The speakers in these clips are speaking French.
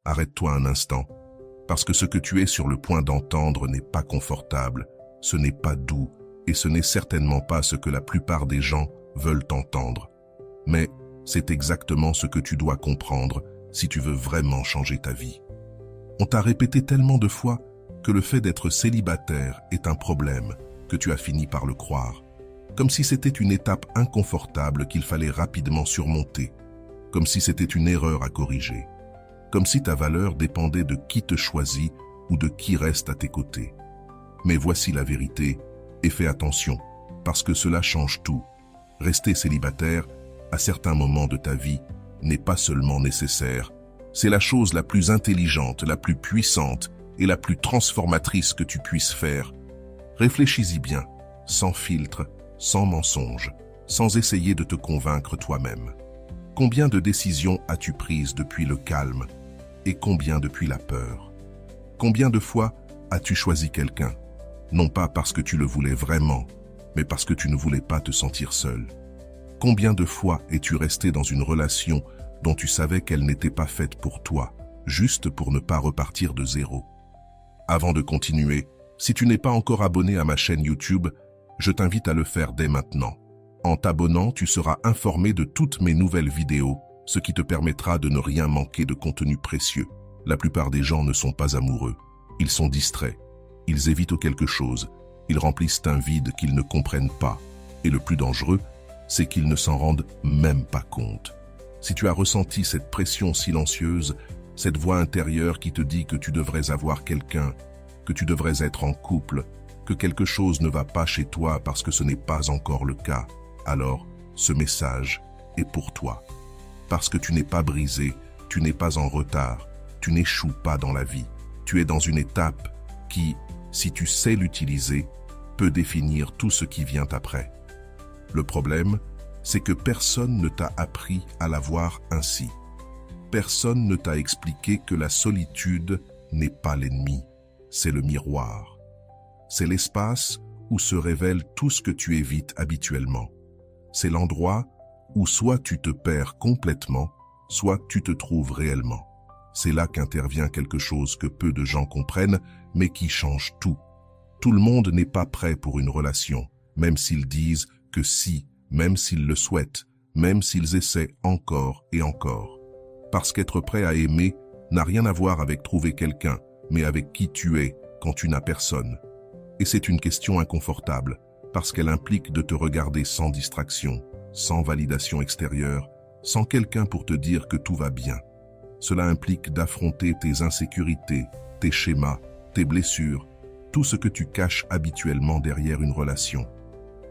arrête-toi un instant, parce que ce que tu es sur le point d'entendre n'est pas confortable, ce n'est pas doux, et ce n'est certainement pas ce que la plupart des gens veulent entendre. Mais c'est exactement ce que tu dois comprendre si tu veux vraiment changer ta vie. On t'a répété tellement de fois que le fait d'être célibataire est un problème, que tu as fini par le croire. Comme si c'était une étape inconfortable qu'il fallait rapidement surmonter, comme si c'était une erreur à corriger, comme si ta valeur dépendait de qui te choisit ou de qui reste à tes côtés. Mais voici la vérité, et fais attention, parce que cela change tout. Rester célibataire, à certains moments de ta vie, n'est pas seulement nécessaire, c'est la chose la plus intelligente, la plus puissante et la plus transformatrice que tu puisses faire. Réfléchis-y bien, sans filtre, sans mensonge, sans essayer de te convaincre toi-même. Combien de décisions as-tu prises depuis le calme et combien depuis la peur? Combien de fois as-tu choisi quelqu'un, non pas parce que tu le voulais vraiment, mais parce que tu ne voulais pas te sentir seul? Combien de fois es-tu resté dans une relation dont tu savais qu'elle n'était pas faite pour toi, juste pour ne pas repartir de zéro? Avant de continuer, si tu n'es pas encore abonné à ma chaîne YouTube, je t'invite à le faire dès maintenant. En t'abonnant, tu seras informé de toutes mes nouvelles vidéos, ce qui te permettra de ne rien manquer de contenu précieux. La plupart des gens ne sont pas amoureux. Ils sont distraits. Ils évitent quelque chose. Ils remplissent un vide qu'ils ne comprennent pas. Et le plus dangereux, c'est qu'ils ne s'en rendent même pas compte. Si tu as ressenti cette pression silencieuse, cette voix intérieure qui te dit que tu devrais avoir quelqu'un, que tu devrais être en couple, que quelque chose ne va pas chez toi parce que ce n'est pas encore le cas, alors ce message est pour toi. Parce que tu n'es pas brisé, tu n'es pas en retard, tu n'échoues pas dans la vie. Tu es dans une étape qui, si tu sais l'utiliser, peut définir tout ce qui vient après. Le problème, c'est que personne ne t'a appris à la voir ainsi. Personne ne t'a expliqué que la solitude n'est pas l'ennemi, c'est le miroir. C'est l'espace où se révèle tout ce que tu évites habituellement. C'est l'endroit où soit tu te perds complètement, soit tu te trouves réellement. C'est là qu'intervient quelque chose que peu de gens comprennent, mais qui change tout. Tout le monde n'est pas prêt pour une relation, même s'ils disent que si, même s'ils le souhaitent, même s'ils essaient encore et encore. Parce qu'être prêt à aimer n'a rien à voir avec trouver quelqu'un, mais avec qui tu es quand tu n'as personne. Et c'est une question inconfortable, parce qu'elle implique de te regarder sans distraction, sans validation extérieure, sans quelqu'un pour te dire que tout va bien. Cela implique d'affronter tes insécurités, tes schémas, tes blessures, tout ce que tu caches habituellement derrière une relation.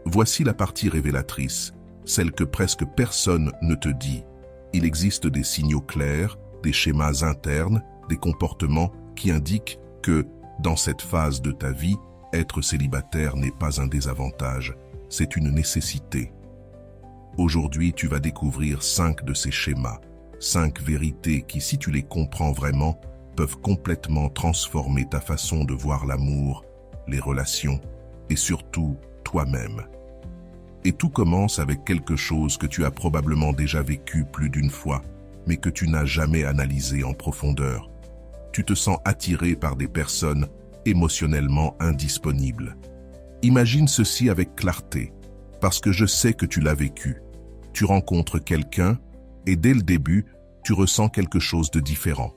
Voici la partie révélatrice, celle que presque personne ne te dit. Il existe des signaux clairs, des schémas internes, des comportements qui indiquent que, dans cette phase de ta vie, être célibataire n'est pas un désavantage, c'est une nécessité. Aujourd'hui, tu vas découvrir 5 de ces schémas, 5 vérités qui, si tu les comprends vraiment, peuvent complètement transformer ta façon de voir l'amour, les relations et surtout toi-même. Et tout commence avec quelque chose que tu as probablement déjà vécu plus d'une fois, mais que tu n'as jamais analysé en profondeur. Tu te sens attiré par des personnes émotionnellement indisponibles. Imagine ceci avec clarté, parce que je sais que tu l'as vécu. Tu rencontres quelqu'un et dès le début, tu ressens quelque chose de différent.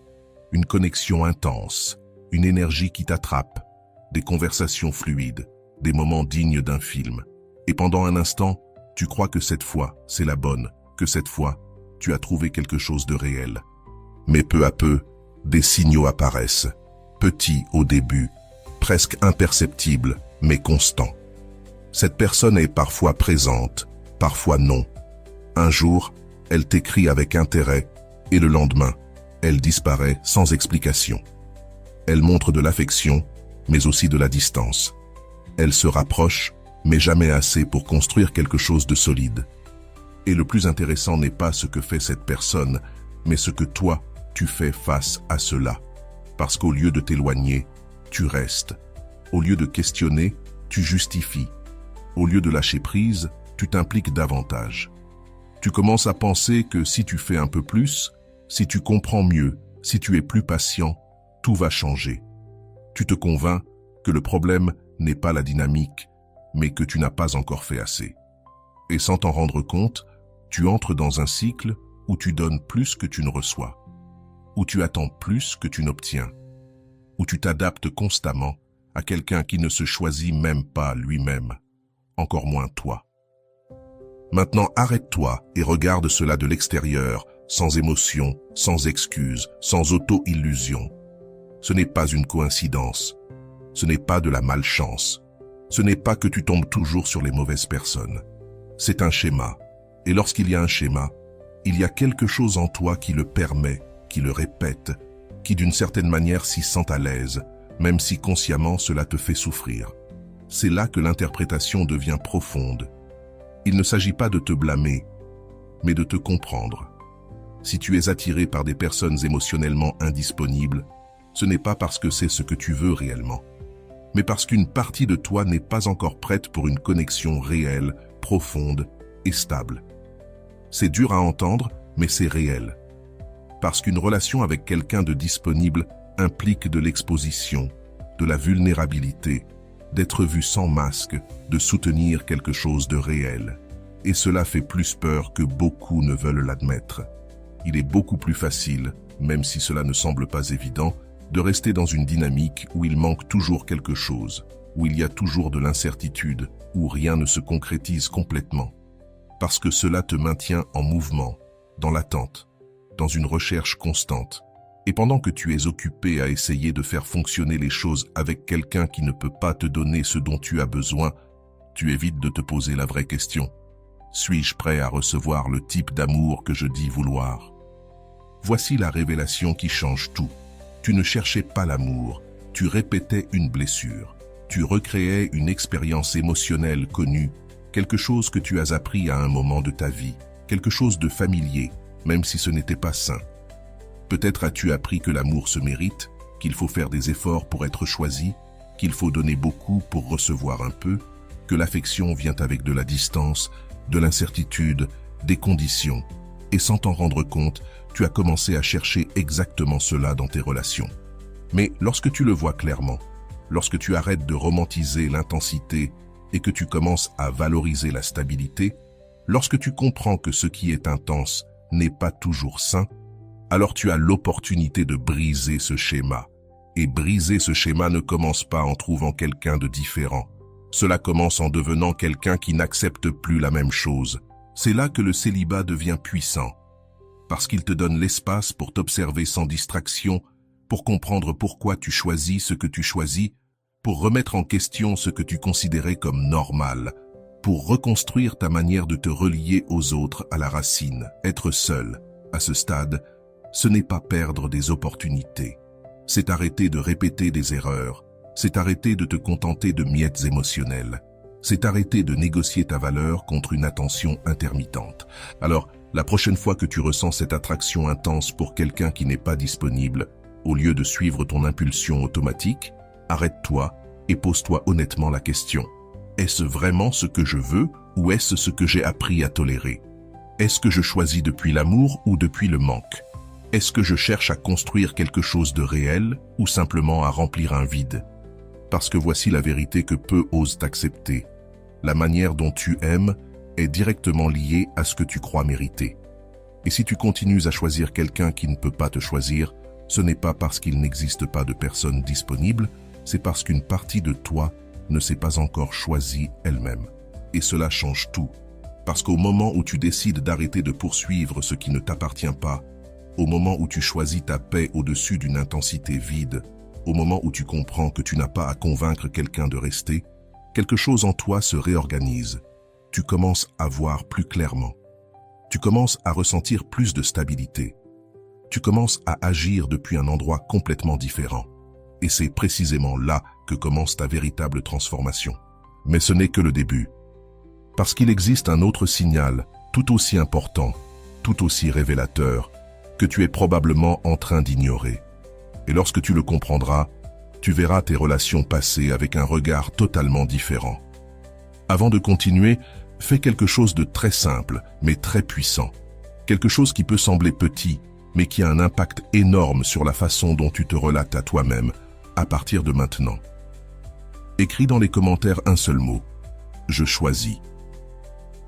Une connexion intense, une énergie qui t'attrape, des conversations fluides, des moments dignes d'un film. Et pendant un instant, tu crois que cette fois, c'est la bonne, que cette fois, tu as trouvé quelque chose de réel. Mais peu à peu, des signaux apparaissent, petits au début, presque imperceptibles, mais constants. Cette personne est parfois présente, parfois non. Un jour, elle t'écrit avec intérêt, et le lendemain, elle disparaît sans explication. Elle montre de l'affection, mais aussi de la distance. Elle se rapproche, mais jamais assez pour construire quelque chose de solide. Et le plus intéressant n'est pas ce que fait cette personne, mais ce que toi, tu fais face à cela. Parce qu'au lieu de t'éloigner, tu restes. Au lieu de questionner, tu justifies. Au lieu de lâcher prise, tu t'impliques davantage. Tu commences à penser que si tu fais un peu plus, si tu comprends mieux, si tu es plus patient, tout va changer. Tu te convaincs que le problème n'est pas la dynamique, mais que tu n'as pas encore fait assez. Et sans t'en rendre compte, tu entres dans un cycle où tu donnes plus que tu ne reçois, où tu attends plus que tu n'obtiens, où tu t'adaptes constamment à quelqu'un qui ne se choisit même pas lui-même, encore moins toi. Maintenant, arrête-toi et regarde cela de l'extérieur, sans émotion, sans excuse, sans auto-illusion. Ce n'est pas une coïncidence, ce n'est pas de la malchance, ce n'est pas que tu tombes toujours sur les mauvaises personnes. C'est un schéma, et lorsqu'il y a un schéma, il y a quelque chose en toi qui le permet, qui le répète, qui d'une certaine manière s'y sent à l'aise, même si consciemment cela te fait souffrir. C'est là que l'interprétation devient profonde. Il ne s'agit pas de te blâmer, mais de te comprendre. Si tu es attiré par des personnes émotionnellement indisponibles, ce n'est pas parce que c'est ce que tu veux réellement, mais parce qu'une partie de toi n'est pas encore prête pour une connexion réelle, profonde et stable. C'est dur à entendre, mais c'est réel. Parce qu'une relation avec quelqu'un de disponible implique de l'exposition, de la vulnérabilité, d'être vu sans masque, de soutenir quelque chose de réel. Et cela fait plus peur que beaucoup ne veulent l'admettre. Il est beaucoup plus facile, même si cela ne semble pas évident, de rester dans une dynamique où il manque toujours quelque chose, où il y a toujours de l'incertitude, où rien ne se concrétise complètement. Parce que cela te maintient en mouvement, dans l'attente, dans une recherche constante. Et pendant que tu es occupé à essayer de faire fonctionner les choses avec quelqu'un qui ne peut pas te donner ce dont tu as besoin, tu évites de te poser la vraie question. Suis-je prêt à recevoir le type d'amour que je dis vouloir? Voici la révélation qui change tout. Tu ne cherchais pas l'amour, tu répétais une blessure. Tu recréais une expérience émotionnelle connue, quelque chose que tu as appris à un moment de ta vie, quelque chose de familier, même si ce n'était pas sain. Peut-être as-tu appris que l'amour se mérite, qu'il faut faire des efforts pour être choisi, qu'il faut donner beaucoup pour recevoir un peu, que l'affection vient avec de la distance, de l'incertitude, des conditions. Et sans t'en rendre compte, tu as commencé à chercher exactement cela dans tes relations. Mais lorsque tu le vois clairement, lorsque tu arrêtes de romantiser l'intensité et que tu commences à valoriser la stabilité, lorsque tu comprends que ce qui est intense n'est pas toujours sain, alors tu as l'opportunité de briser ce schéma. Et briser ce schéma ne commence pas en trouvant quelqu'un de différent. Cela commence en devenant quelqu'un qui n'accepte plus la même chose. C'est là que le célibat devient puissant. Parce qu'il te donne l'espace pour t'observer sans distraction, pour comprendre pourquoi tu choisis ce que tu choisis, pour remettre en question ce que tu considérais comme normal, pour reconstruire ta manière de te relier aux autres à la racine. Être seul, à ce stade, ce n'est pas perdre des opportunités. C'est arrêter de répéter des erreurs. C'est arrêter de te contenter de miettes émotionnelles. C'est arrêter de négocier ta valeur contre une attention intermittente. Alors, la prochaine fois que tu ressens cette attraction intense pour quelqu'un qui n'est pas disponible, au lieu de suivre ton impulsion automatique, arrête-toi et pose-toi honnêtement la question. Est-ce vraiment ce que je veux ou est-ce ce que j'ai appris à tolérer? Est-ce que je choisis depuis l'amour ou depuis le manque? Est-ce que je cherche à construire quelque chose de réel ou simplement à remplir un vide? Parce que voici la vérité que peu osent accepter. La manière dont tu aimes est directement liée à ce que tu crois mériter. Et si tu continues à choisir quelqu'un qui ne peut pas te choisir, ce n'est pas parce qu'il n'existe pas de personne disponible, c'est parce qu'une partie de toi ne s'est pas encore choisie elle-même. Et cela change tout. Parce qu'au moment où tu décides d'arrêter de poursuivre ce qui ne t'appartient pas, au moment où tu choisis ta paix au-dessus d'une intensité vide, au moment où tu comprends que tu n'as pas à convaincre quelqu'un de rester, quelque chose en toi se réorganise. Tu commences à voir plus clairement. Tu commences à ressentir plus de stabilité. Tu commences à agir depuis un endroit complètement différent. Et c'est précisément là que commence ta véritable transformation. Mais ce n'est que le début. Parce qu'il existe un autre signal, tout aussi important, tout aussi révélateur, que tu es probablement en train d'ignorer. Et lorsque tu le comprendras, tu verras tes relations passées avec un regard totalement différent. Avant de continuer, fais quelque chose de très simple, mais très puissant. Quelque chose qui peut sembler petit, mais qui a un impact énorme sur la façon dont tu te relates à toi-même à partir de maintenant. Écris dans les commentaires un seul mot, je choisis.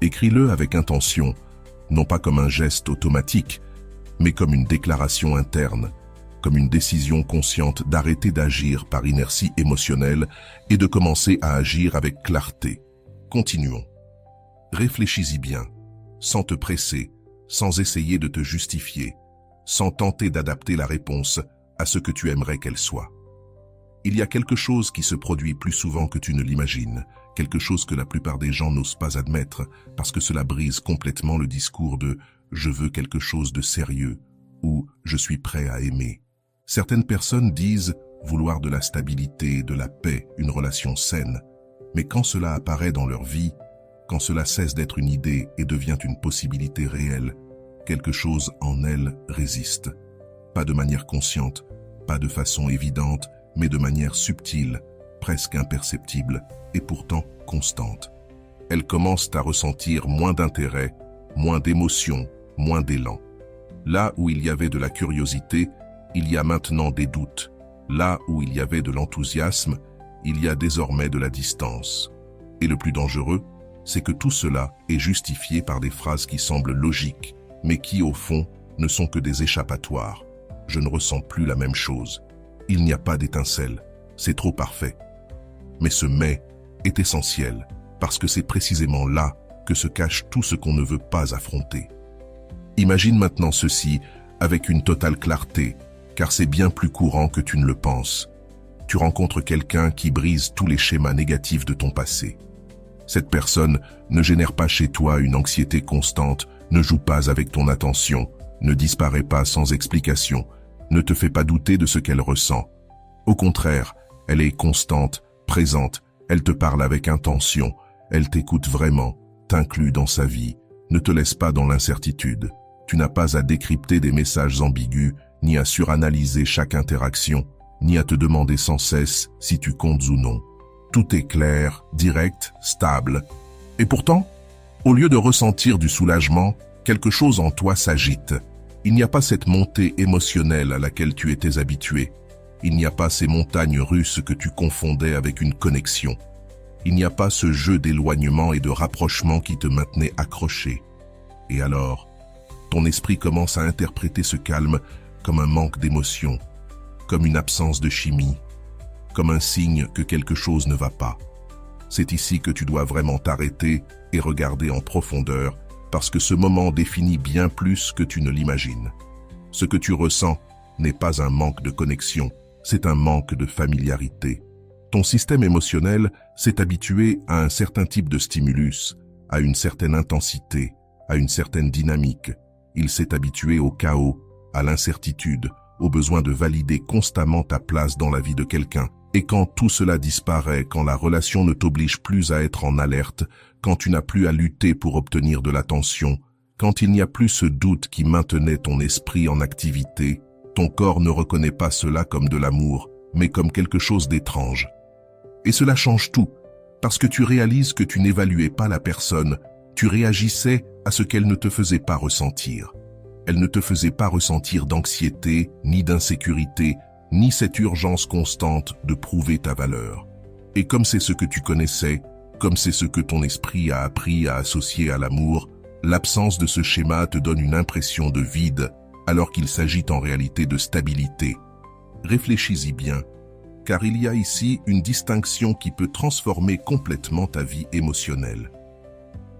Écris-le avec intention, non pas comme un geste automatique, mais comme une déclaration interne, comme une décision consciente d'arrêter d'agir par inertie émotionnelle et de commencer à agir avec clarté. Continuons. Réfléchis-y bien, sans te presser, sans essayer de te justifier, sans tenter d'adapter la réponse à ce que tu aimerais qu'elle soit. Il y a quelque chose qui se produit plus souvent que tu ne l'imagines, quelque chose que la plupart des gens n'osent pas admettre parce que cela brise complètement le discours de « je veux quelque chose de sérieux » ou « je suis prêt à aimer ». Certaines personnes disent vouloir de la stabilité, de la paix, une relation saine, mais quand cela apparaît dans leur vie, quand cela cesse d'être une idée et devient une possibilité réelle, quelque chose en elles résiste. Pas de manière consciente, pas de façon évidente, mais de manière subtile, presque imperceptible, et pourtant constante. Elles commencent à ressentir moins d'intérêt, moins d'émotion, moins d'élan. Là où il y avait de la curiosité, il y a maintenant des doutes. Là où il y avait de l'enthousiasme, il y a désormais de la distance. Et le plus dangereux, c'est que tout cela est justifié par des phrases qui semblent logiques, mais qui, au fond, ne sont que des échappatoires. Je ne ressens plus la même chose. Il n'y a pas d'étincelle. C'est trop parfait. Mais ce « mais » est essentiel, parce que c'est précisément là que se cache tout ce qu'on ne veut pas affronter. Imagine maintenant ceci avec une totale clarté, car c'est bien plus courant que tu ne le penses. Tu rencontres quelqu'un qui brise tous les schémas négatifs de ton passé. Cette personne ne génère pas chez toi une anxiété constante, ne joue pas avec ton attention, ne disparaît pas sans explication, ne te fait pas douter de ce qu'elle ressent. Au contraire, elle est constante, présente, elle te parle avec intention, elle t'écoute vraiment, t'inclut dans sa vie, ne te laisse pas dans l'incertitude. Tu n'as pas à décrypter des messages ambigus, ni à suranalyser chaque interaction, ni à te demander sans cesse si tu comptes ou non. Tout est clair, direct, stable. Et pourtant, au lieu de ressentir du soulagement, quelque chose en toi s'agite. Il n'y a pas cette montée émotionnelle à laquelle tu étais habitué. Il n'y a pas ces montagnes russes que tu confondais avec une connexion. Il n'y a pas ce jeu d'éloignement et de rapprochement qui te maintenait accroché. Et alors, ton esprit commence à interpréter ce calme comme un manque d'émotion, comme une absence de chimie, comme un signe que quelque chose ne va pas. C'est ici que tu dois vraiment t'arrêter et regarder en profondeur, parce que ce moment définit bien plus que tu ne l'imagines. Ce que tu ressens n'est pas un manque de connexion, c'est un manque de familiarité. Ton système émotionnel s'est habitué à un certain type de stimulus, à une certaine intensité, à une certaine dynamique. Il s'est habitué au chaos, à l'incertitude, au besoin de valider constamment ta place dans la vie de quelqu'un. Et quand tout cela disparaît, quand la relation ne t'oblige plus à être en alerte, quand tu n'as plus à lutter pour obtenir de l'attention, quand il n'y a plus ce doute qui maintenait ton esprit en activité, ton corps ne reconnaît pas cela comme de l'amour, mais comme quelque chose d'étrange. Et cela change tout, parce que tu réalises que tu n'évaluais pas la personne, tu réagissais à ce qu'elle ne te faisait pas ressentir. Elle ne te faisait pas ressentir d'anxiété, ni d'insécurité, ni cette urgence constante de prouver ta valeur. Et comme c'est ce que tu connaissais, comme c'est ce que ton esprit a appris à associer à l'amour, l'absence de ce schéma te donne une impression de vide, alors qu'il s'agit en réalité de stabilité. Réfléchis-y bien, car il y a ici une distinction qui peut transformer complètement ta vie émotionnelle.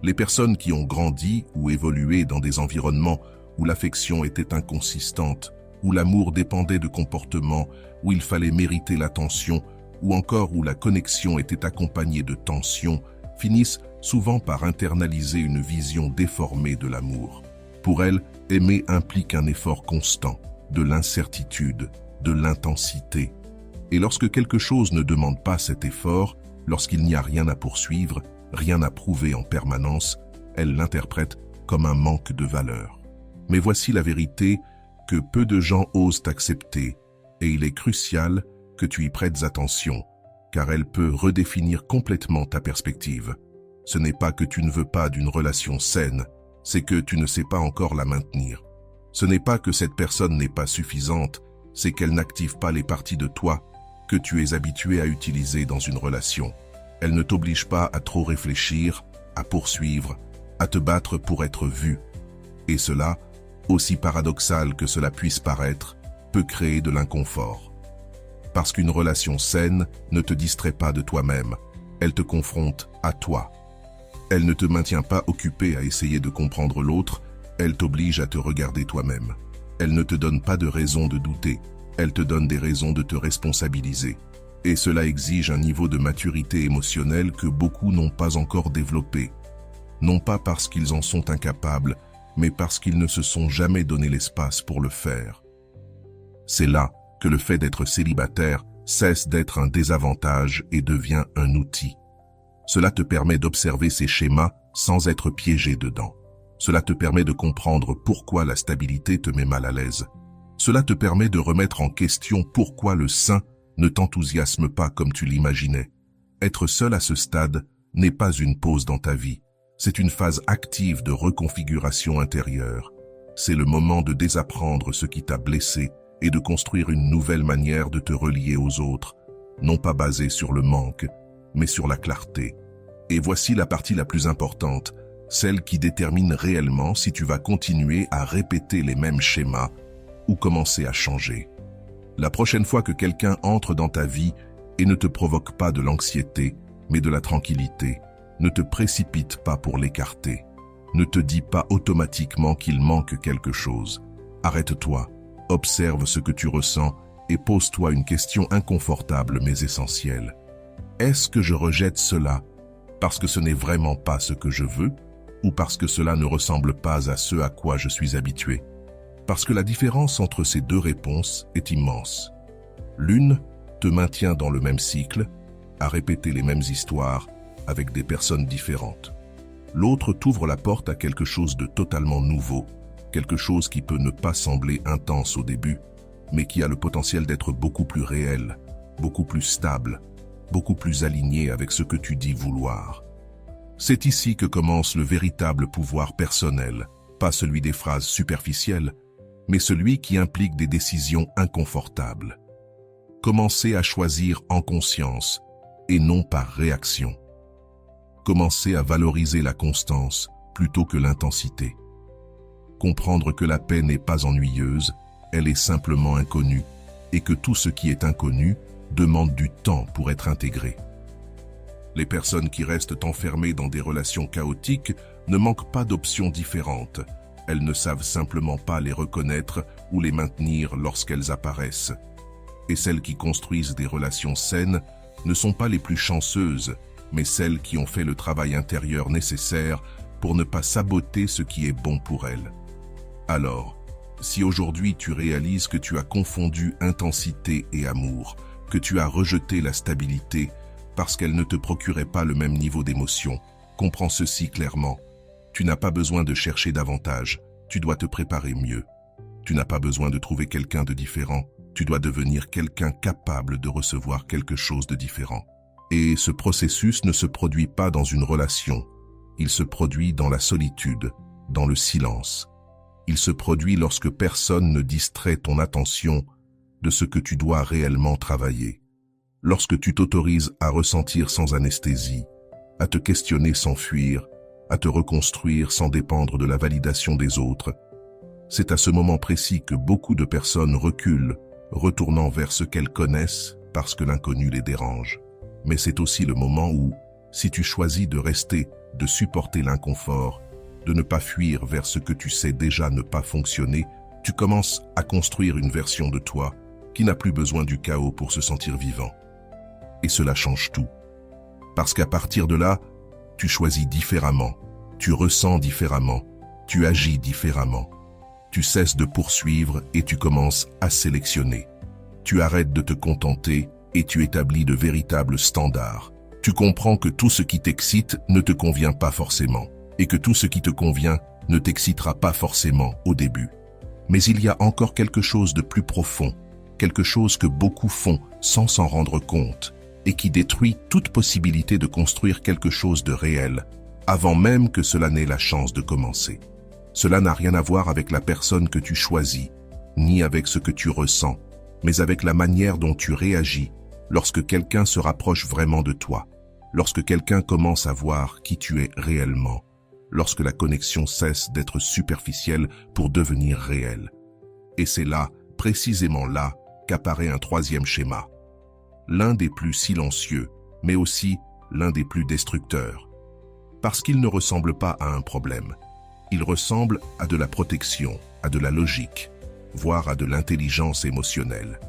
Les personnes qui ont grandi ou évolué dans des environnements où l'affection était inconsistante, où l'amour dépendait de comportements, où il fallait mériter l'attention, ou encore où la connexion était accompagnée de tensions, finissent souvent par internaliser une vision déformée de l'amour. Pour elles, aimer implique un effort constant, de l'incertitude, de l'intensité. Et lorsque quelque chose ne demande pas cet effort, lorsqu'il n'y a rien à poursuivre, rien à prouver en permanence, elles l'interprètent comme un manque de valeur. Mais voici la vérité que peu de gens osent accepter, et il est crucial que tu y prêtes attention, car elle peut redéfinir complètement ta perspective. Ce n'est pas que tu ne veux pas d'une relation saine, c'est que tu ne sais pas encore la maintenir. Ce n'est pas que cette personne n'est pas suffisante, c'est qu'elle n'active pas les parties de toi que tu es habitué à utiliser dans une relation. Elle ne t'oblige pas à trop réfléchir, à poursuivre, à te battre pour être vu. Et cela, aussi paradoxal que cela puisse paraître, peut créer de l'inconfort. Parce qu'une relation saine ne te distrait pas de toi-même, elle te confronte à toi. Elle ne te maintient pas occupé à essayer de comprendre l'autre, elle t'oblige à te regarder toi-même. Elle ne te donne pas de raison de douter, elle te donne des raisons de te responsabiliser. Et cela exige un niveau de maturité émotionnelle que beaucoup n'ont pas encore développé. Non pas parce qu'ils en sont incapables, mais parce qu'ils ne se sont jamais donné l'espace pour le faire. C'est là que le fait d'être célibataire cesse d'être un désavantage et devient un outil. Cela te permet d'observer ces schémas sans être piégé dedans. Cela te permet de comprendre pourquoi la stabilité te met mal à l'aise. Cela te permet de remettre en question pourquoi le sein ne t'enthousiasme pas comme tu l'imaginais. Être seul à ce stade n'est pas une pause dans ta vie. C'est une phase active de reconfiguration intérieure. C'est le moment de désapprendre ce qui t'a blessé et de construire une nouvelle manière de te relier aux autres, non pas basée sur le manque, mais sur la clarté. Et voici la partie la plus importante, celle qui détermine réellement si tu vas continuer à répéter les mêmes schémas ou commencer à changer. La prochaine fois que quelqu'un entre dans ta vie et ne te provoque pas de l'anxiété, mais de la tranquillité, ne te précipite pas pour l'écarter. Ne te dis pas automatiquement qu'il manque quelque chose. Arrête-toi, observe ce que tu ressens et pose-toi une question inconfortable mais essentielle. Est-ce que je rejette cela parce que ce n'est vraiment pas ce que je veux ou parce que cela ne ressemble pas à ce à quoi je suis habitué? Parce que la différence entre ces deux réponses est immense. L'une te maintient dans le même cycle, à répéter les mêmes histoires avec des personnes différentes. L'autre t'ouvre la porte à quelque chose de totalement nouveau, quelque chose qui peut ne pas sembler intense au début, mais qui a le potentiel d'être beaucoup plus réel, beaucoup plus stable, beaucoup plus aligné avec ce que tu dis vouloir. C'est ici que commence le véritable pouvoir personnel, pas celui des phrases superficielles, mais celui qui implique des décisions inconfortables. Commencez à choisir en conscience et non par réaction. Commencez à valoriser la constance plutôt que l'intensité. Comprendre que la paix n'est pas ennuyeuse, elle est simplement inconnue, et que tout ce qui est inconnu demande du temps pour être intégré. Les personnes qui restent enfermées dans des relations chaotiques ne manquent pas d'options différentes. Elles ne savent simplement pas les reconnaître ou les maintenir lorsqu'elles apparaissent. Et celles qui construisent des relations saines ne sont pas les plus chanceuses, mais celles qui ont fait le travail intérieur nécessaire pour ne pas saboter ce qui est bon pour elles. Alors, si aujourd'hui tu réalises que tu as confondu intensité et amour, que tu as rejeté la stabilité parce qu'elle ne te procurait pas le même niveau d'émotion, comprends ceci clairement. Tu n'as pas besoin de chercher davantage, tu dois te préparer mieux. Tu n'as pas besoin de trouver quelqu'un de différent, tu dois devenir quelqu'un capable de recevoir quelque chose de différent. Et ce processus ne se produit pas dans une relation, il se produit dans la solitude, dans le silence. Il se produit lorsque personne ne distrait ton attention de ce que tu dois réellement travailler. Lorsque tu t'autorises à ressentir sans anesthésie, à te questionner sans fuir, à te reconstruire sans dépendre de la validation des autres, c'est à ce moment précis que beaucoup de personnes reculent, retournant vers ce qu'elles connaissent parce que l'inconnu les dérange. Mais c'est aussi le moment où, si tu choisis de rester, de supporter l'inconfort, de ne pas fuir vers ce que tu sais déjà ne pas fonctionner, tu commences à construire une version de toi qui n'a plus besoin du chaos pour se sentir vivant. Et cela change tout. Parce qu'à partir de là, tu choisis différemment, tu ressens différemment, tu agis différemment. Tu cesses de poursuivre et tu commences à sélectionner. Tu arrêtes de te contenter et tu établis de véritables standards. Tu comprends que tout ce qui t'excite ne te convient pas forcément et que tout ce qui te convient ne t'excitera pas forcément au début. Mais il y a encore quelque chose de plus profond, quelque chose que beaucoup font sans s'en rendre compte et qui détruit toute possibilité de construire quelque chose de réel avant même que cela n'ait la chance de commencer. Cela n'a rien à voir avec la personne que tu choisis, ni avec ce que tu ressens, mais avec la manière dont tu réagis lorsque quelqu'un se rapproche vraiment de toi, lorsque quelqu'un commence à voir qui tu es réellement, lorsque la connexion cesse d'être superficielle pour devenir réelle. Et c'est là, précisément là, qu'apparaît un troisième schéma. L'un des plus silencieux, mais aussi l'un des plus destructeurs. Parce qu'il ne ressemble pas à un problème. Il ressemble à de la protection, à de la logique, voire à de l'intelligence émotionnelle.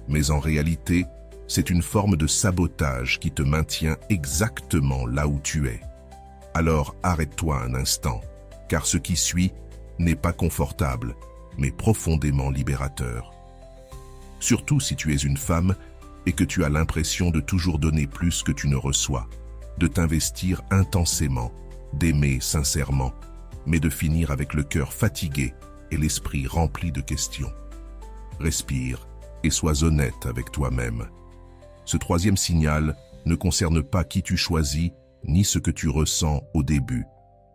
Mais en réalité, c'est une forme de sabotage qui te maintient exactement là où tu es. Alors arrête-toi un instant, car ce qui suit n'est pas confortable, mais profondément libérateur. Surtout si tu es une femme et que tu as l'impression de toujours donner plus que tu ne reçois, de t'investir intensément, d'aimer sincèrement, mais de finir avec le cœur fatigué et l'esprit rempli de questions. Respire et sois honnête avec toi-même. Ce troisième signal ne concerne pas qui tu choisis ni ce que tu ressens au début.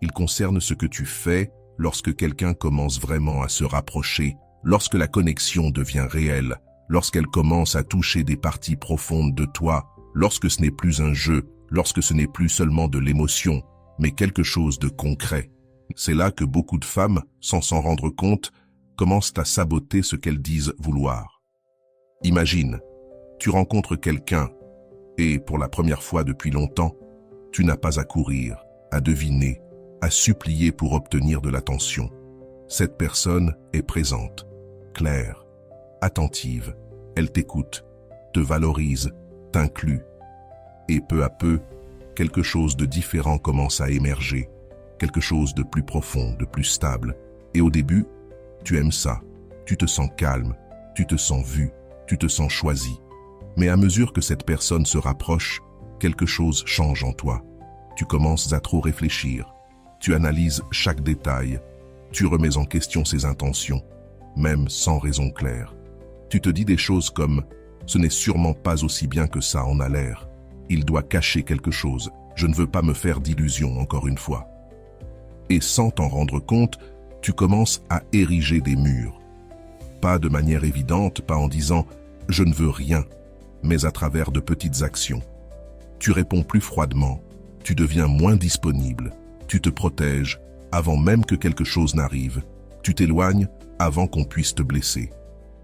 Il concerne ce que tu fais lorsque quelqu'un commence vraiment à se rapprocher, lorsque la connexion devient réelle, lorsqu'elle commence à toucher des parties profondes de toi, lorsque ce n'est plus un jeu, lorsque ce n'est plus seulement de l'émotion, mais quelque chose de concret. C'est là que beaucoup de femmes, sans s'en rendre compte, commencent à saboter ce qu'elles disent vouloir. Imagine, tu rencontres quelqu'un et, pour la première fois depuis longtemps, tu n'as pas à courir, à deviner, à supplier pour obtenir de l'attention. Cette personne est présente, claire, attentive, elle t'écoute, te valorise, t'inclut. Et peu à peu, quelque chose de différent commence à émerger, quelque chose de plus profond, de plus stable. Et au début, tu aimes ça, tu te sens calme, tu te sens vu, tu te sens choisi. Mais à mesure que cette personne se rapproche, quelque chose change en toi. Tu commences à trop réfléchir, tu analyses chaque détail, tu remets en question ses intentions, même sans raison claire. Tu te dis des choses comme « ce n'est sûrement pas aussi bien que ça en a l'air ». Il doit cacher quelque chose, je ne veux pas me faire d'illusions encore une fois. Et sans t'en rendre compte, tu commences à ériger des murs. Pas de manière évidente, pas en disant « je ne veux rien », mais à travers de petites actions. Tu réponds plus froidement, tu deviens moins disponible, tu te protèges avant même que quelque chose n'arrive, tu t'éloignes avant qu'on puisse te blesser.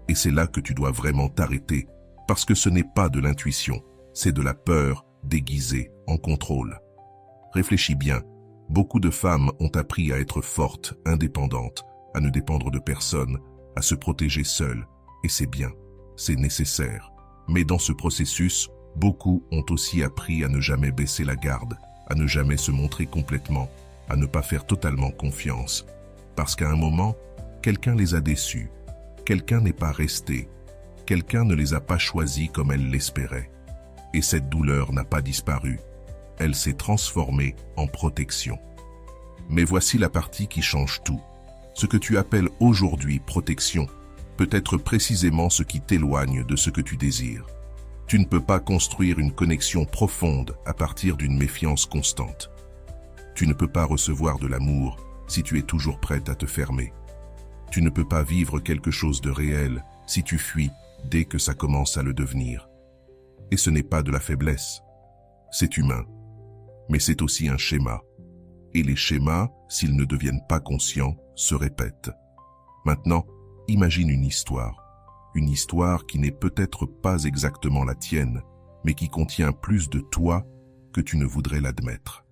Et c'est là que tu dois vraiment t'arrêter, parce que ce n'est pas de l'intuition, c'est de la peur déguisée en contrôle. Réfléchis bien, beaucoup de femmes ont appris à être fortes, indépendantes, à ne dépendre de personne, à se protéger seules, et c'est bien, c'est nécessaire. Mais dans ce processus, beaucoup ont aussi appris à ne jamais baisser la garde, à ne jamais se montrer complètement, à ne pas faire totalement confiance. Parce qu'à un moment, quelqu'un les a déçus, quelqu'un n'est pas resté, quelqu'un ne les a pas choisis comme elles l'espéraient. Et cette douleur n'a pas disparu, elle s'est transformée en protection. Mais voici la partie qui change tout. Ce que tu appelles aujourd'hui protection peut être précisément ce qui t'éloigne de ce que tu désires. Tu ne peux pas construire une connexion profonde à partir d'une méfiance constante. Tu ne peux pas recevoir de l'amour si tu es toujours prête à te fermer. Tu ne peux pas vivre quelque chose de réel si tu fuis dès que ça commence à le devenir. Et ce n'est pas de la faiblesse. C'est humain. Mais c'est aussi un schéma. Et les schémas, s'ils ne deviennent pas conscients, se répètent. Maintenant, imagine une histoire qui n'est peut-être pas exactement la tienne, mais qui contient plus de toi que tu ne voudrais l'admettre.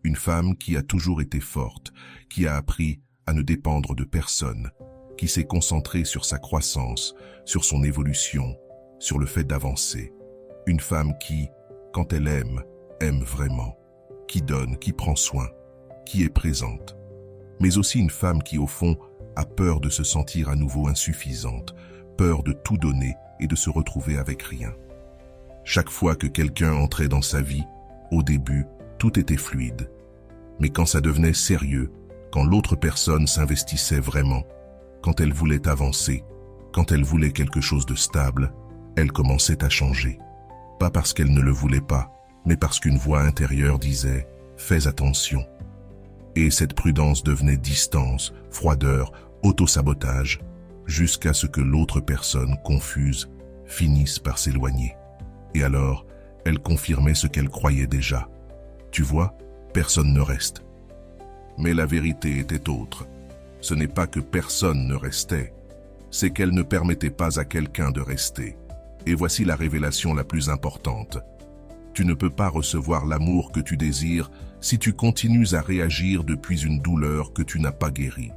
Une femme qui a toujours été forte, qui a appris à ne dépendre de personne, qui s'est concentrée sur sa croissance, sur son évolution, sur le fait d'avancer. Une femme qui, quand elle aime vraiment, qui donne, qui prend soin, qui est présente. Mais aussi une femme qui, au fond, a peur de se sentir à nouveau insuffisante, peur de tout donner et de se retrouver avec rien. Chaque fois que quelqu'un entrait dans sa vie, au début, tout était fluide. Mais quand ça devenait sérieux, quand l'autre personne s'investissait vraiment, quand elle voulait avancer, quand elle voulait quelque chose de stable, elle commençait à changer. Pas parce qu'elle ne le voulait pas, mais parce qu'une voix intérieure disait « Fais attention ». Et cette prudence devenait distance, froideur, autosabotage, jusqu'à ce que l'autre personne, confuse, finisse par s'éloigner. Et alors, elle confirmait ce qu'elle croyait déjà. Tu vois, personne ne reste. Mais la vérité était autre. Ce n'est pas que personne ne restait, c'est qu'elle ne permettait pas à quelqu'un de rester. Et voici la révélation la plus importante. Tu ne peux pas recevoir l'amour que tu désires si tu continues à réagir depuis une douleur que tu n'as pas guérie.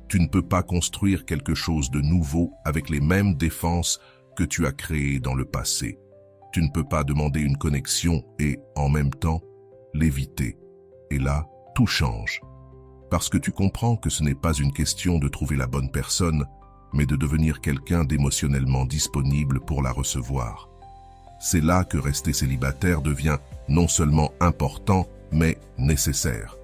Tu ne peux pas construire quelque chose de nouveau avec les mêmes défenses que tu as créées dans le passé. Tu ne peux pas demander une connexion et, en même temps, l'éviter. Et là, tout change. Parce que tu comprends que ce n'est pas une question de trouver la bonne personne, mais de devenir quelqu'un d'émotionnellement disponible pour la recevoir. C'est là que rester célibataire devient non seulement important, mais nécessaire.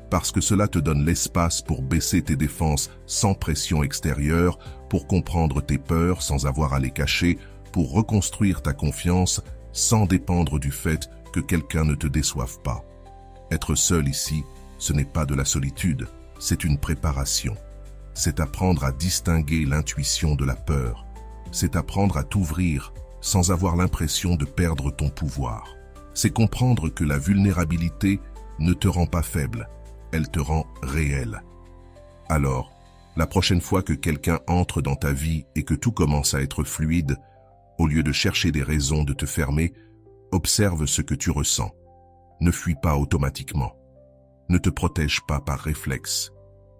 Parce que cela te donne l'espace pour baisser tes défenses sans pression extérieure, pour comprendre tes peurs sans avoir à les cacher, pour reconstruire ta confiance sans dépendre du fait que quelqu'un ne te déçoive pas. Être seul ici, ce n'est pas de la solitude, c'est une préparation. C'est apprendre à distinguer l'intuition de la peur. C'est apprendre à t'ouvrir sans avoir l'impression de perdre ton pouvoir. C'est comprendre que la vulnérabilité ne te rend pas faible, elle te rend réel. Alors, la prochaine fois que quelqu'un entre dans ta vie et que tout commence à être fluide, au lieu de chercher des raisons de te fermer, observe ce que tu ressens. Ne fuis pas automatiquement. Ne te protège pas par réflexe.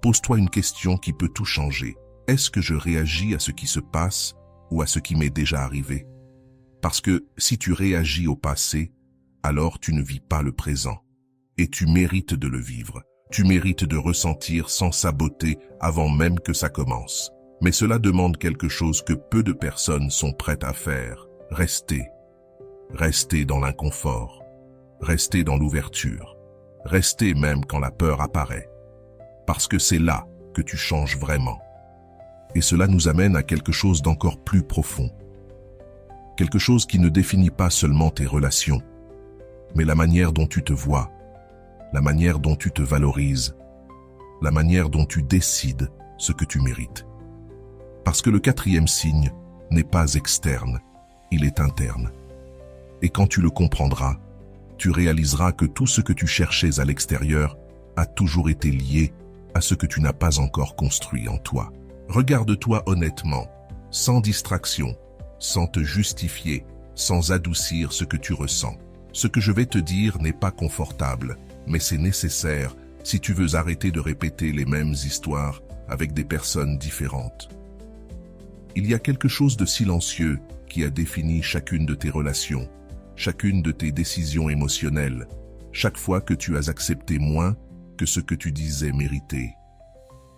Pose-toi une question qui peut tout changer. Est-ce que je réagis à ce qui se passe ou à ce qui m'est déjà arrivé? Parce que si tu réagis au passé, alors tu ne vis pas le présent. Et tu mérites de le vivre. Tu mérites de ressentir sans saboter avant même que ça commence. Mais cela demande quelque chose que peu de personnes sont prêtes à faire. Rester. Rester dans l'inconfort. Rester dans l'ouverture. Rester même quand la peur apparaît. Parce que c'est là que tu changes vraiment. Et cela nous amène à quelque chose d'encore plus profond. Quelque chose qui ne définit pas seulement tes relations, mais la manière dont tu te vois, la manière dont tu te valorises, la manière dont tu décides ce que tu mérites. Parce que le quatrième signe n'est pas externe, il est interne. Et quand tu le comprendras, tu réaliseras que tout ce que tu cherchais à l'extérieur a toujours été lié à ce que tu n'as pas encore construit en toi. Regarde-toi honnêtement, sans distraction, sans te justifier, sans adoucir ce que tu ressens. Ce que je vais te dire n'est pas confortable, mais c'est nécessaire si tu veux arrêter de répéter les mêmes histoires avec des personnes différentes. Il y a quelque chose de silencieux qui a défini chacune de tes relations, chacune de tes décisions émotionnelles, chaque fois que tu as accepté moins que ce que tu disais mériter.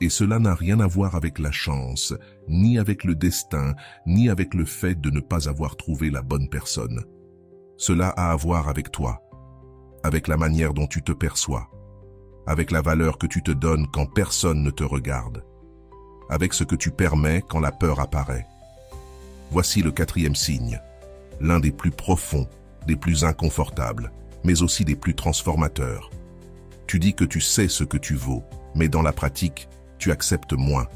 Et cela n'a rien à voir avec la chance, ni avec le destin, ni avec le fait de ne pas avoir trouvé la bonne personne. Cela a à voir avec toi, avec la manière dont tu te perçois, avec la valeur que tu te donnes quand personne ne te regarde, avec ce que tu permets quand la peur apparaît. Voici le quatrième signe, l'un des plus profonds, des plus inconfortables, mais aussi des plus transformateurs. Tu dis que tu sais ce que tu vaux, mais dans la pratique, tu acceptes moins.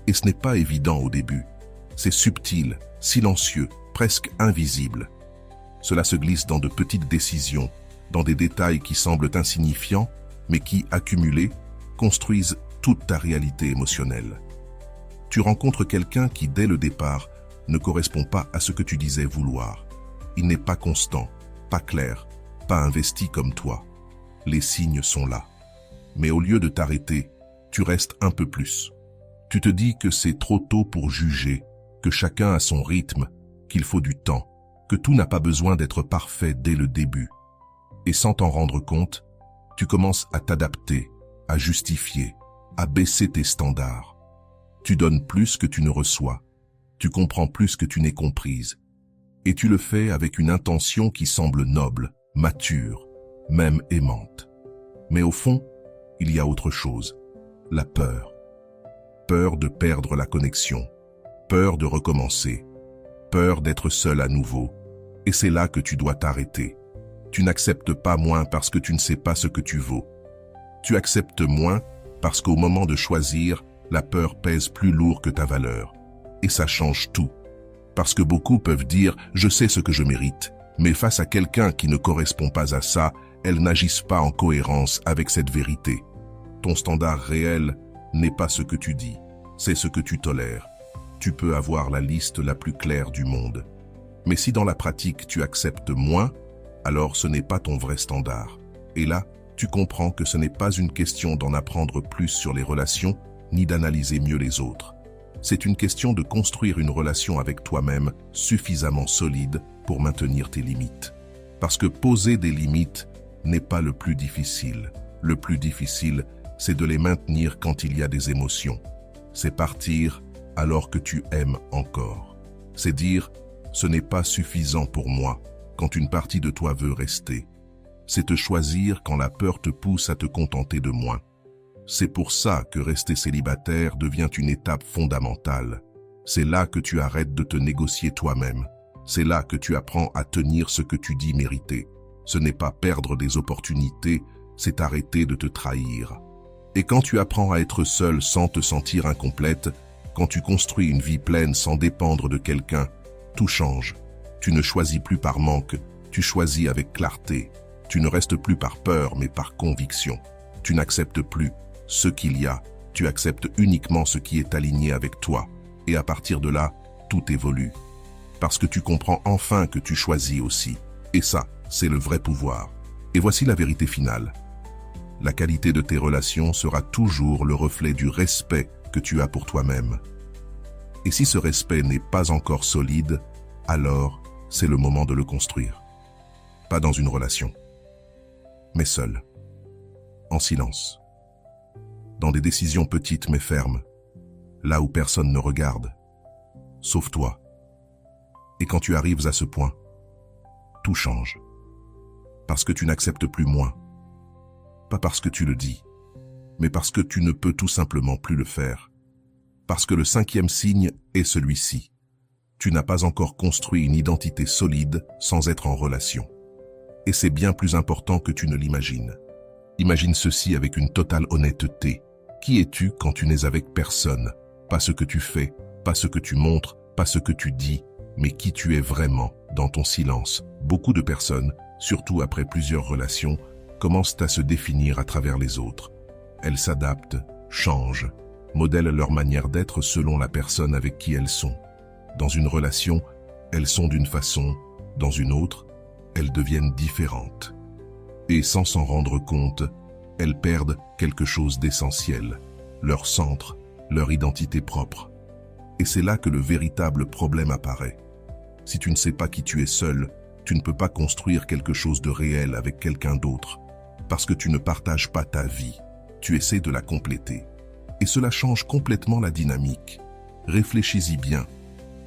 Et ce n'est pas évident au début. C'est subtil, silencieux, presque invisible. Cela se glisse dans de petites décisions, dans des détails qui semblent insignifiants, mais qui, accumulés, construisent toute ta réalité émotionnelle. Tu rencontres quelqu'un qui, dès le départ, ne correspond pas à ce que tu disais vouloir. Il n'est pas constant, pas clair, pas investi comme toi. Les signes sont là. Mais au lieu de t'arrêter, tu restes un peu plus. Tu te dis que c'est trop tôt pour juger, que chacun a son rythme, qu'il faut du temps, que tout n'a pas besoin d'être parfait dès le début. Et sans t'en rendre compte, tu commences à t'adapter, à justifier, à baisser tes standards. Tu donnes plus que tu ne reçois, tu comprends plus que tu n'es comprise. Et tu le fais avec une intention qui semble noble, mature, même aimante. Mais au fond, il y a autre chose, la peur. Peur de perdre la connexion, peur de recommencer, peur d'être seul à nouveau. Et c'est là que tu dois t'arrêter. Tu n'acceptes pas moins parce que tu ne sais pas ce que tu vaux. Tu acceptes moins Parce qu'au moment de choisir, la peur pèse plus lourd que ta valeur. Et ça change tout. Parce que beaucoup peuvent dire « je sais ce que je mérite », mais face à quelqu'un qui ne correspond pas à ça, elles n'agissent pas en cohérence avec cette vérité. Ton standard réel n'est pas ce que tu dis, c'est ce que tu tolères. Tu peux avoir la liste la plus claire du monde. Mais si dans la pratique tu acceptes moins, alors ce n'est pas ton vrai standard. Et là, tu comprends que ce n'est pas une question d'en apprendre plus sur les relations, ni d'analyser mieux les autres. C'est une question de construire une relation avec toi-même suffisamment solide pour maintenir tes limites. Parce que poser des limites n'est pas le plus difficile. Le plus difficile, c'est de les maintenir quand il y a des émotions. C'est partir alors que tu aimes encore. C'est dire « ce n'est pas suffisant pour moi » quand une partie de toi veut rester. C'est te choisir quand la peur te pousse à te contenter de moins. C'est pour ça que rester célibataire devient une étape fondamentale. C'est là que tu arrêtes de te négocier toi-même. C'est là que tu apprends à tenir ce que tu dis mériter. Ce n'est pas perdre des opportunités, c'est arrêter de te trahir. Et quand tu apprends à être seul sans te sentir incomplète, quand tu construis une vie pleine sans dépendre de quelqu'un, tout change. Tu ne choisis plus par manque, tu choisis avec clarté. Tu ne restes plus par peur, mais par conviction. Tu n'acceptes plus ce qu'il y a, tu acceptes uniquement ce qui est aligné avec toi. Et à partir de là, tout évolue. Parce que tu comprends enfin que tu choisis aussi. Et ça, c'est le vrai pouvoir. Et voici la vérité finale. La qualité de tes relations sera toujours le reflet du respect que tu as pour toi-même. Et si ce respect n'est pas encore solide, alors c'est le moment de le construire. Pas dans une relation, mais seul, en silence. Dans des décisions petites mais fermes, là où personne ne regarde, sauf toi. Et quand tu arrives à ce point, tout change. Parce que tu n'acceptes plus moins. Pas parce que tu le dis, mais parce que tu ne peux tout simplement plus le faire. Parce que le 5e signe est celui-ci. Tu n'as pas encore construit une identité solide sans être en relation. Et c'est bien plus important que tu ne l'imagines. Imagine ceci avec une totale honnêteté. Qui es-tu quand tu n'es avec personne? Pas ce que tu fais, pas ce que tu montres, pas ce que tu dis, mais qui tu es vraiment dans ton silence. Beaucoup de personnes, surtout après plusieurs relations, commencent à se définir à travers les autres. Elles s'adaptent, changent, modèlent leur manière d'être selon la personne avec qui elles sont. Dans une relation, elles sont d'une façon, dans une autre, elles deviennent différentes. Et sans s'en rendre compte, elles perdent quelque chose d'essentiel, leur centre, leur identité propre. Et c'est là que le véritable problème apparaît. Si tu ne sais pas qui tu es seul, tu ne peux pas construire quelque chose de réel avec quelqu'un d'autre, parce que tu ne partages pas ta vie, tu essaies de la compléter. Et cela change complètement la dynamique. Réfléchis-y bien.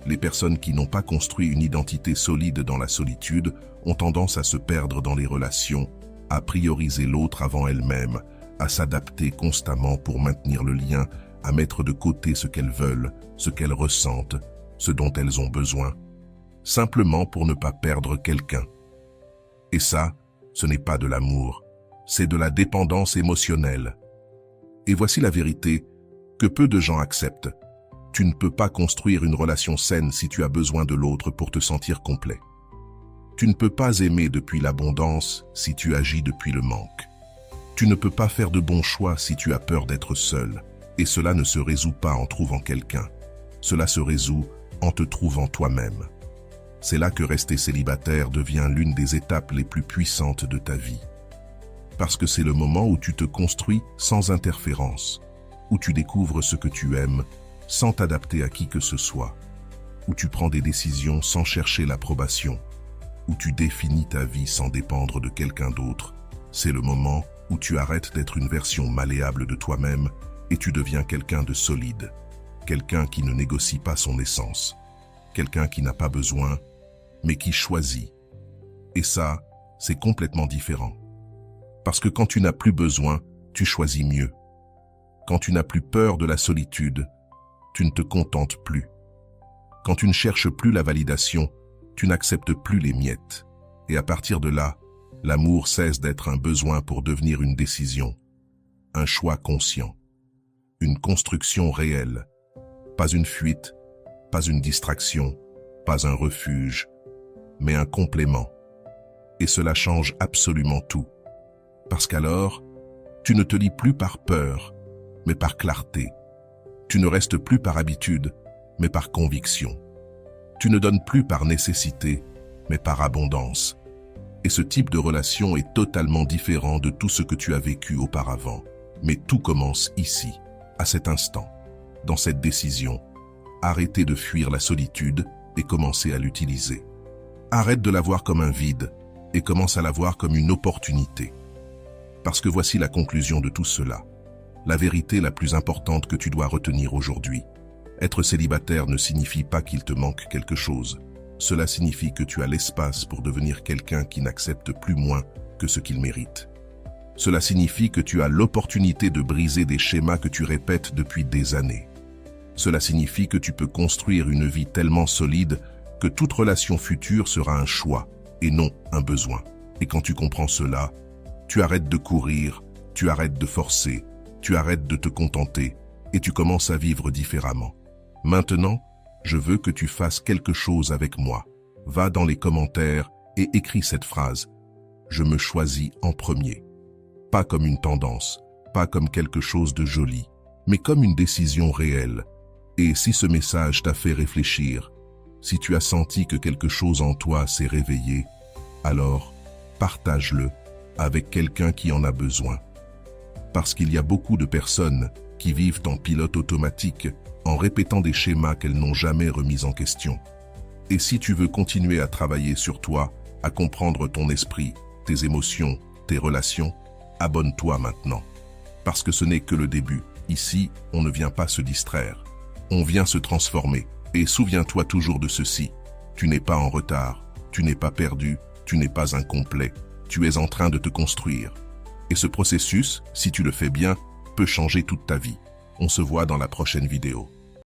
Les personnes qui n'ont pas construit une identité solide dans la solitude ont tendance à se perdre dans les relations, à prioriser l'autre avant elle-même, à s'adapter constamment pour maintenir le lien, à mettre de côté ce qu'elles veulent, ce qu'elles ressentent, ce dont elles ont besoin, simplement pour ne pas perdre quelqu'un. Et ça, ce n'est pas de l'amour, c'est de la dépendance émotionnelle. Et voici la vérité que peu de gens acceptent. Tu ne peux pas construire une relation saine si tu as besoin de l'autre pour te sentir complet. Tu ne peux pas aimer depuis l'abondance si tu agis depuis le manque. Tu ne peux pas faire de bons choix si tu as peur d'être seul. Et cela ne se résout pas en trouvant quelqu'un. Cela se résout en te trouvant toi-même. C'est là que rester célibataire devient l'une des étapes les plus puissantes de ta vie. Parce que c'est le moment où tu te construis sans interférence, où tu découvres ce que tu aimes sans t'adapter à qui que ce soit, où tu prends des décisions sans chercher l'approbation, où tu définis ta vie sans dépendre de quelqu'un d'autre. C'est le moment où tu arrêtes d'être une version malléable de toi-même et tu deviens quelqu'un de solide, quelqu'un qui ne négocie pas son essence, quelqu'un qui n'a pas besoin, mais qui choisit. Et ça, c'est complètement différent. Parce que quand tu n'as plus besoin, tu choisis mieux. Quand tu n'as plus peur de la solitude, tu ne te contentes plus. Quand tu ne cherches plus la validation, tu n'acceptes plus les miettes. Et à partir de là, l'amour cesse d'être un besoin pour devenir une décision, un choix conscient. une construction réelle. Pas une fuite, pas une distraction, pas un refuge, mais un complément. Et cela change absolument tout. Parce qu'alors, tu ne te lis plus par peur, mais par clarté. Tu ne restes plus par habitude, mais par conviction. Tu ne donnes plus par nécessité, mais par abondance. Et ce type de relation est totalement différent de tout ce que tu as vécu auparavant. Mais tout commence ici, à cet instant, dans cette décision. Arrêtez de fuir la solitude et commencez à l'utiliser. Arrête de la voir comme un vide et commence à la voir comme une opportunité. Parce que voici la conclusion de tout cela. La vérité la plus importante que tu dois retenir aujourd'hui. Être célibataire ne signifie pas qu'il te manque quelque chose. Cela signifie que tu as l'espace pour devenir quelqu'un qui n'accepte plus moins que ce qu'il mérite. Cela signifie que tu as l'opportunité de briser des schémas que tu répètes depuis des années. Cela signifie que tu peux construire une vie tellement solide que toute relation future sera un choix et non un besoin. Et quand tu comprends cela, tu arrêtes de courir, tu arrêtes de forcer, tu arrêtes de te contenter et tu commences à vivre différemment. Maintenant, je veux que tu fasses quelque chose avec moi. Va dans les commentaires et écris cette phrase. Je me choisis en premier. Pas comme une tendance, pas comme quelque chose de joli, mais comme une décision réelle. Et si ce message t'a fait réfléchir, si tu as senti que quelque chose en toi s'est réveillé, alors partage-le avec quelqu'un qui en a besoin. Parce qu'il y a beaucoup de personnes qui vivent en pilote automatique en répétant des schémas qu'elles n'ont jamais remis en question. Et si tu veux continuer à travailler sur toi, à comprendre ton esprit, tes émotions, tes relations, abonne-toi maintenant. Parce que ce n'est que le début. Ici, on ne vient pas se distraire. On vient se transformer. Et souviens-toi toujours de ceci. Tu n'es pas en retard. Tu n'es pas perdu. Tu n'es pas incomplet. Tu es en train de te construire. Et ce processus, si tu le fais bien, peut changer toute ta vie. On se voit dans la prochaine vidéo.